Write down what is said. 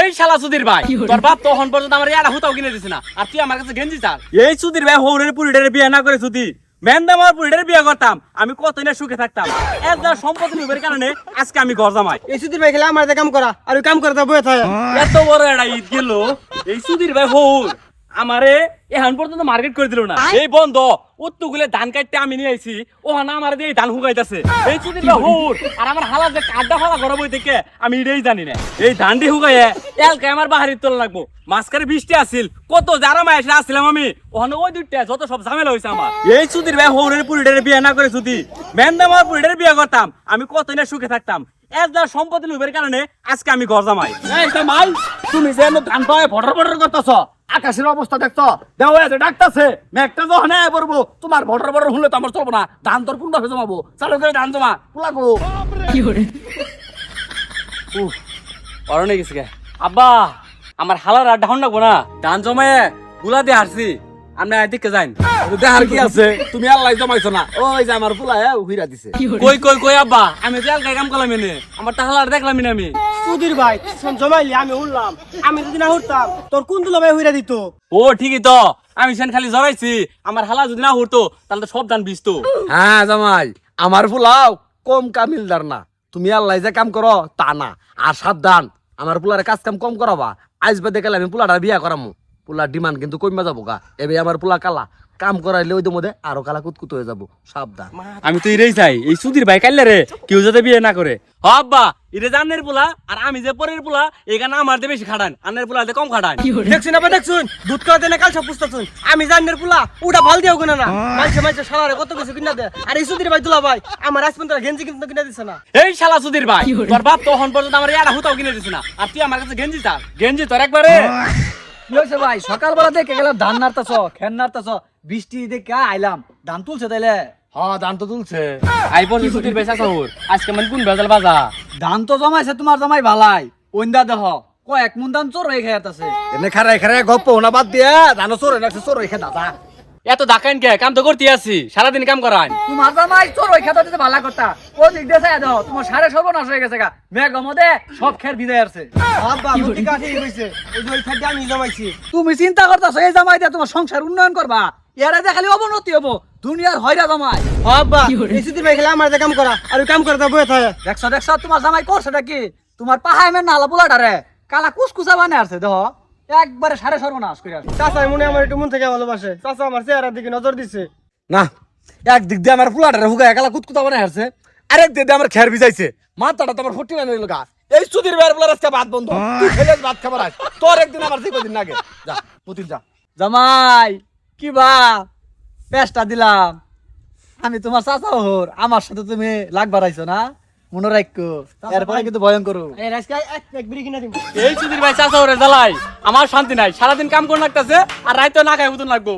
এই শালা সুধীর ভাই, তোর বাপ তখন পর্যন্ত আমার একটা হুতাও কিনে দিছে না, আর তুই আমার কাছে গেঞ্জি চাস। এই সুধীর ভাই হৌরের পুরিটারে বিয়ে না করে যদি মেন্দাম আমার পুরিটারে বিয়ে করতাম, আমি কতই না সুখে থাকতাম। একটা সম্পত্তি নিবের কারণে আজকে আমি ঘর জামাই। এই সুধীর ভাই খেলে আমার কাম করা আর ওই কাম করে তা বয়ে থাকে। এত বড় একটা ঈদ গেল, এই সুধীর ভাই হৌর আমারে এখন পর্যন্ত মার্কেট করে দিল না। এই বন্ধ উত্তুগুলে ধান কাটতে আমি নিয়ে আইছি, ও না আমার দিয়ে ধান হুগাইতেছে। এই সুধীর ভাই হৌর আর আমার হালা যে কাড্ডা ফালা ঘর বই থেকে আমি এটাই জানি না। এই ধানটি হুগাইয়ে এলকে আমার বাহারির তোলা লাগবো। মাঝখানে বৃষ্টি আসিল, কত যারা মায়ের আসছিলাম আমি, ওখানে ওই দুইটা যত সব ঝামেলা হয়েছে আমার। এই সুধীর ভাই হৌরের পুরিটারে বিয়ে না করে যদি মেন্দাম আমার পুরিটারে বিয়ে করতাম, আমি কতই না সুখে থাকতাম। সম্পত্তি লুবের কারণে আজকে আমি ঘর জামাই। এই জামাই, তুমি যে ধান পায়ে ভটর ভটর করতেছ, আকাশের অবস্থা দেখছো, দেওয়া আছে ডাকতেছে, মেঘটা যখন পড়বো, তোমার ভটর ভটর হলে তো আমার চলবো না। ধান তোর কোন ভাবে জমাবো? চালু করে ধান জমা লাগবো। অরণে গেছে গে আব্বা, আমার হালার আড্ডা হন লাগবো না, ধান জমায়ে গুলা দিয়ে হারছি। আমরা এদিকে যাই দেখার কি আছে? তুমি আল্লাহ জমাইছো না, ওই যে আমার ফুলা উহিরা দিছে। কই কই কই আব্বা, আমি যে এলাকায় কাম করলাম এনে, আমার হালার দেখলাম না আমি। সুধীর ভাই শোন জমাইলি আমি উঠলাম, আমি যদি না উঠতাম তোর কোন দুলা ভাই হইরা দিত। ও ঠিকই তো, আমি সেন খালি জড়াইছি, আমার হালা যদি না উঠতো তাহলে তো সব ধান বিজতো। হ্যাঁ জামাই, আমার ফুলাও কম কামিলদার না, তুমি আল্লাহ যে কাম করো তা না। আর সাবধান, আমার পুলারে কাজ কাম কম করাবা। আজ বাদে গেলে আমি পুলাটা বিয়া করামু, পুলার ডিমান্ড কিন্তু কমে যাবো গা। এবার আমার পুলা কালা কাম করাইলে ওই মধ্যে আরো কালা কুতকুত হয়ে যাবো, সাবধান। আমি তো এটাই চাই, এই সুধীর ভাই কাইলে রে কেউ যাতে বিয়ে না করে। হ আব্বা, এটা জানের পোলা আর আমি যে পরের পোলা, এখানে আমার দিয়ে বেশি খাটান, আন্নের পোলা কম খাটান। দেখছুন আবার দেখছুন দুধ খাওয়াতে না কাল সব পুষতেছুন। আমি জানের পুলা ওটা ভাল দিও কিনা না, মাইছে মাইছে সালারে কত কিছু কিনা দে। আর এই সুধীর ভাই দুলা ভাই আমার আজ পর্যন্ত গেঞ্জি কিন্তু কিনা দিছে না। এই শালা সুধীর ভাই, তোর বাপ তখন পর্যন্ত আমার একটা হুতাও কিনে দিছে না, আর তুই আমার কাছে গেঞ্জি চাস। গেঞ্জি তোর একবারে কি হয়েছে ভাই? সকালবেলা দেখে গেলাম ধান নাড়তেছ, খেন নাড়তেছ, বৃষ্টি দেখে আইলাম, ধান তুলছে তাইলে? হ্যাঁ ধান তো তুলছে। আই বলছি সুধীর ভাই চাচা ওর আজকে মানে কোন বেজাল বাজা। ধান তো জমাইছে তোমার জামাই ভালাই, ওইন্দা দেহ কয়েক মুন ধান চোর হয়ে খেয়াতেছে। এনে খারাই খারাই গপ্প না বাদ দিয়া ধান চোর রাখছে, চোর রেখে দাদা। এত ডাকাইন কে? কাম তো করতে আছি, সারাদিন কাম করান। তোমার জামাই চোর হয়ে খেতে দিতে ভালা কথা, ও দিক দিয়ে চাই দেহ তোমার সাড়ে সর্বনাশ হয়ে গেছে গা। মেঘ মধ্যে সব খের বিদায় আসছে। আব্বা মতি কাঠি কইছে ওই যে ওই খাদ্য আমি জমাইছি। তুমি চিন্তা করতেছো এই জামাই দিয়ে তোমার সংসার উন্নয়ন করবা? এরা যে খালি অবনতি হবো, দুনিয়ার হয়রা জামাই। আব্বা এই সুধীর ভাই খেলে আমার কাম করা আর ওই কাম করে তা বয়ে থাকে। দেখছো দেখছো তোমার জামাই করছেটা কি? তোমার পাহাই মেন নালা পোলাটারে কালা কুসকুসা বানায় আসছে দেহ, একবারে সাড়ে সর্বনাশ করে আসছে। চাচা মনে আমার একটু মন থেকে ভালোবাসে, চাচা আমার চেহারার দিকে নজর দিছে। না, একদিক দিয়ে আমার ফুলাটা হুগা একালা কুতকুতা বানাই হারছে, আরেক দিক দিয়ে আমার খের ভিজাইছে, মাথাটা তো আমার ফুটি বানিয়ে গা। এই সুধীর ভাইয়ের ফুলার আজকে ভাত বন্ধ, তুই খেলে ভাত খাবার আস, তোর একদিন আমার থেকে দিন আগে যা পুতিন যা। জামাই কি বা পেস্টা দিলাম, আমি তোমার চাচা হর, আমার সাথে তুমি লাগবার আইছো না, মনে রাখো এরপরে কিন্তু ভয়ঙ্কর। এই আজকে এক বিড়ি কিনা দিমু। এই সুধীর ভাই চাচা ওরে জ্বালাই, আমার শান্তি নাই, সারাদিন কাম করে লাগতেছে আর রাইতে না খাই মতন লাগবো।